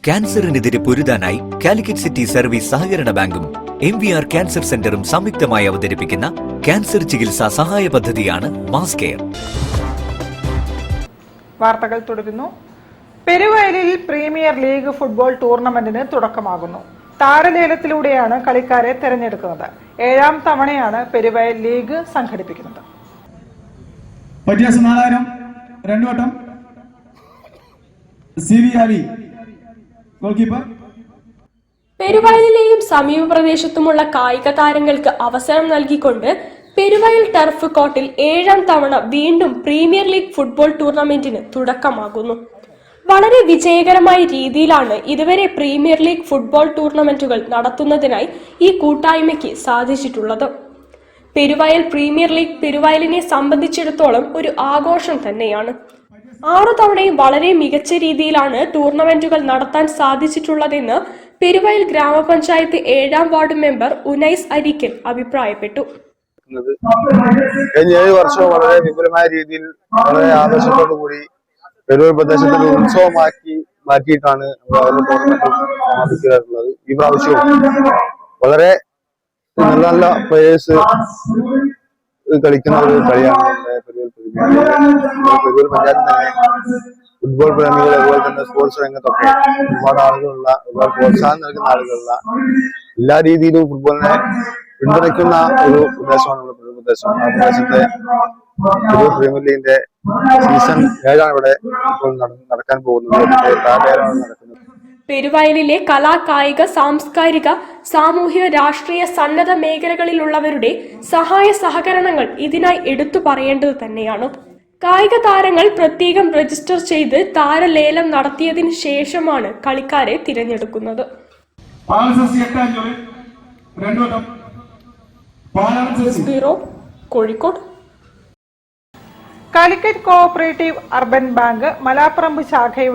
ക്യാൻസറിനെതിരെ പൊരുതാനായി Calicut city service സഹകരണ ബാങ്കും MVR cancer സെന്ററും സംയുക്തമായി അവതരിപ്പിക്കുന്ന ക്യാൻസർ ചികിത്സാ സഹായ പദ്ധതിയാണ് മാസ് കെയർ. വാർത്തകൾ തുടരുന്നു. പെരുവയലിൽ പ്രീമിയർ ലീഗ് ഫുട്ബോൾ ടൂർണമെന്റിന് തുടക്കമാകുന്നു. താരലേലത്തിലൂടെയാണ് കളിക്കാരെ തെരഞ്ഞെടുക്കുന്നത്. 7ാം തവണയാണ് പെരുവയൽ ലീഗ് സംഘടിപ്പിക്കുന്നത്. പെരുവയലിലെയും സമീപ പ്രദേശത്തുമുള്ള കായിക താരങ്ങൾക്ക് അവസരം നൽകിക്കൊണ്ട് പെരുവയൽ ടർഫ് കോർട്ടിൽ 7ാം തവണ വീണ്ടും പ്രീമിയർ ലീഗ് ഫുട്ബോൾ ടൂർണമെന്റിന് തുടക്കമാകുന്നു. വളരെ വിജയകരമായ രീതിയിലാണ് ഇതുവരെ പ്രീമിയർ ലീഗ് ഫുട്ബോൾ ടൂർണമെന്റുകൾ നടത്തുന്നതിനായി ഈ കൂട്ടായ്മയ്ക്ക് സാധിച്ചിട്ടുള്ളത്. പെരുവയൽ പ്രീമിയർ ലീഗ് പെരുവയലിനെ സംബന്ധിച്ചിടത്തോളം ഒരു ആഘോഷം തന്നെയാണ്. 6 തവണയും വളരെ മികച്ച രീതിയിലാണ് ടൂർണമെന്റുകൾ നടത്താൻ സാധിച്ചിട്ടുള്ളതെന്ന് പെരുവയൽ ഗ്രാമപഞ്ചായത്ത് 7ാം വാർഡ് മെമ്പർ ഉനൈസ് അരിക്കൽ അഭിപ്രായപ്പെട്ടു. കഴിഞ്ഞ 7 വർഷവും വളരെ വിപുലമായ രീതിയിൽ വളരെ ആവേശത്തോടുകൂടി പെരുവയൽ പ്രദേശത്തെ ഒരു ഉത്സവമാക്കി മാറ്റിയിട്ടാണ് ടൂർണമെന്റ് സമാപിക്കാറുള്ളത്. ഈ പ്രാവശ്യവും വളരെ നല്ല നല്ല പ്ലേയേഴ്സ് കളിക്കുന്ന ഒരു കളിയാണ് പെരുവയൽ പഞ്ചായത്ത് തന്നെ. ഫുട്ബോൾ പ്രേമികൾ അതുപോലെ തന്നെ സ്പോർട്സ് രംഗത്തൊക്കെ ഒരുപാട് ആളുകളുള്ള, ഒരുപാട് പ്രോത്സാഹനം നൽകുന്ന ആളുകളുള്ള, എല്ലാ രീതിയിലും ഫുട്ബോളിനെ പിന്തുണയ്ക്കുന്ന ഒരു പ്രദേശമാണ് നമ്മുടെ പെരുവയൽ പ്രദേശം. ആ പ്രദേശത്തെ പെരുവയൽ പ്രീമിയർ ലീഗിന്റെ സീസൺ 7 ഇവിടെ ഇപ്പോൾ നടക്കാൻ പോകുന്നത്. നടക്കുന്നത്. പെരുവയലിലെ കലാ, കായിക, സാംസ്കാരിക, സാമൂഹിക, രാഷ്ട്രീയ, സന്നദ്ധ മേഖലകളിലുള്ളവരുടെ സഹായ സഹകരണങ്ങൾ ഇതിനായി എടുത്തു പറയേണ്ടത് തന്നെയാണ്. കായിക താരങ്ങൾ പ്രത്യേകം രജിസ്റ്റർ ചെയ്ത് താരലേലം നടത്തിയതിനു ശേഷമാണ് കളിക്കാരെ തിരഞ്ഞെടുക്കുന്നത്. Bureau, Kozhikode. Calicut cooperative urban bank Malaparamba ശാഖയുടെ